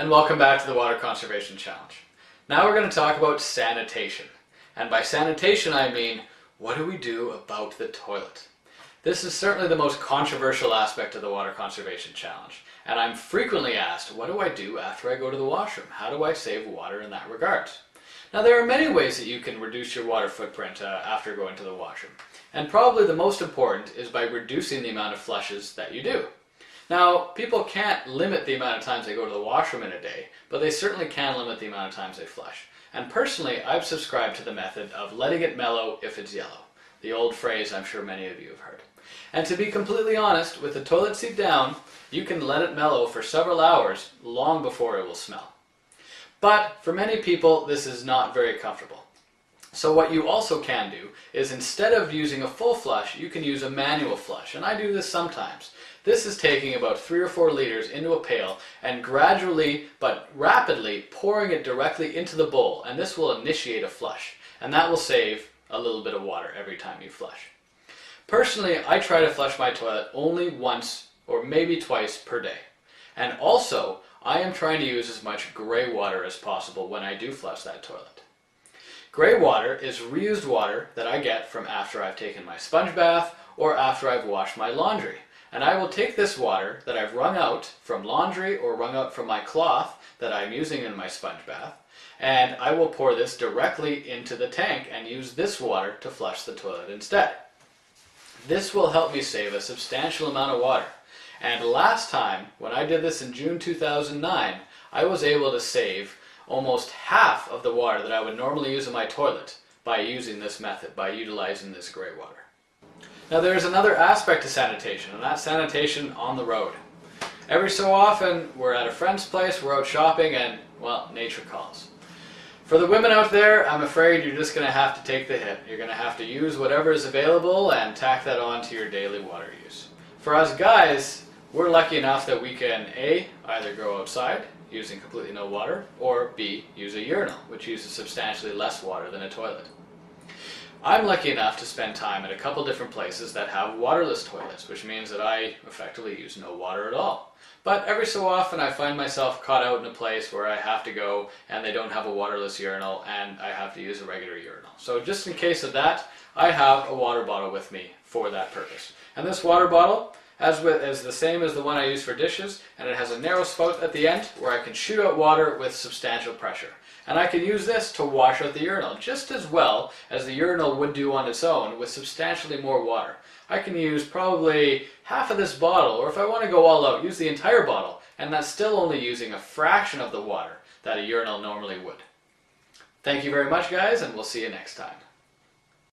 and welcome back to the Water Conservation Challenge. Now we're going to talk about sanitation. And by sanitation I mean, what do we do about the toilet? This is certainly the most controversial aspect of the Water Conservation Challenge. And I'm frequently asked, what do I do after I go to the washroom? How do I save water in that regard? Now there are many ways that you can reduce your water footprint after going to the washroom. And probably the most important is by reducing the amount of flushes that you do. Now, people can't limit the amount of times they go to the washroom in a day, but they certainly can limit the amount of times they flush. And personally, I've subscribed to the method of letting it mellow if it's yellow. The old phrase I'm sure many of you have heard. And to be completely honest, with the toilet seat down, you can let it mellow for several hours long before it will smell. But for many people, this is not very comfortable. So what you also can do is instead of using a full flush, you can use a manual flush. And I do this sometimes. This is taking about 3 or 4 liters into a pail and gradually but rapidly pouring it directly into the bowl, and this will initiate a flush, and that will save a little bit of water every time you flush. Personally, I try to flush my toilet only once or maybe twice per day. And also, I am trying to use as much gray water as possible when I do flush that toilet. Gray water is reused water that I get from after I've taken my sponge bath or after I've washed my laundry. And I will take this water that I've wrung out from laundry or wrung out from my cloth that I'm using in my sponge bath, and I will pour this directly into the tank and use this water to flush the toilet instead. This will help me save a substantial amount of water. And last time, when I did this in June 2009, I was able to save almost half of the water that I would normally use in my toilet by using this method, by utilizing this gray water. Now there's another aspect to sanitation, and that's sanitation on the road. Every so often we're at a friend's place, we're out shopping, and, well, nature calls. For the women out there, I'm afraid you're just going to have to take the hit. You're going to have to use whatever is available and tack that on to your daily water use. For us guys, we're lucky enough that we can A, either go outside using completely no water, or B, use a urinal, which uses substantially less water than a toilet. I'm lucky enough to spend time at a couple different places that have waterless toilets, which means that I effectively use no water at all. But every so often I find myself caught out in a place where I have to go and they don't have a waterless urinal and I have to use a regular urinal. So just in case of that, I have a water bottle with me for that purpose. And this water bottle is the same as the one I use for dishes, and it has a narrow spout at the end where I can shoot out water with substantial pressure. And I can use this to wash out the urinal just as well as the urinal would do on its own with substantially more water. I can use probably half of this bottle, or if I want to go all out, use the entire bottle, and that's still only using a fraction of the water that a urinal normally would. Thank you very much, guys, and we'll see you next time.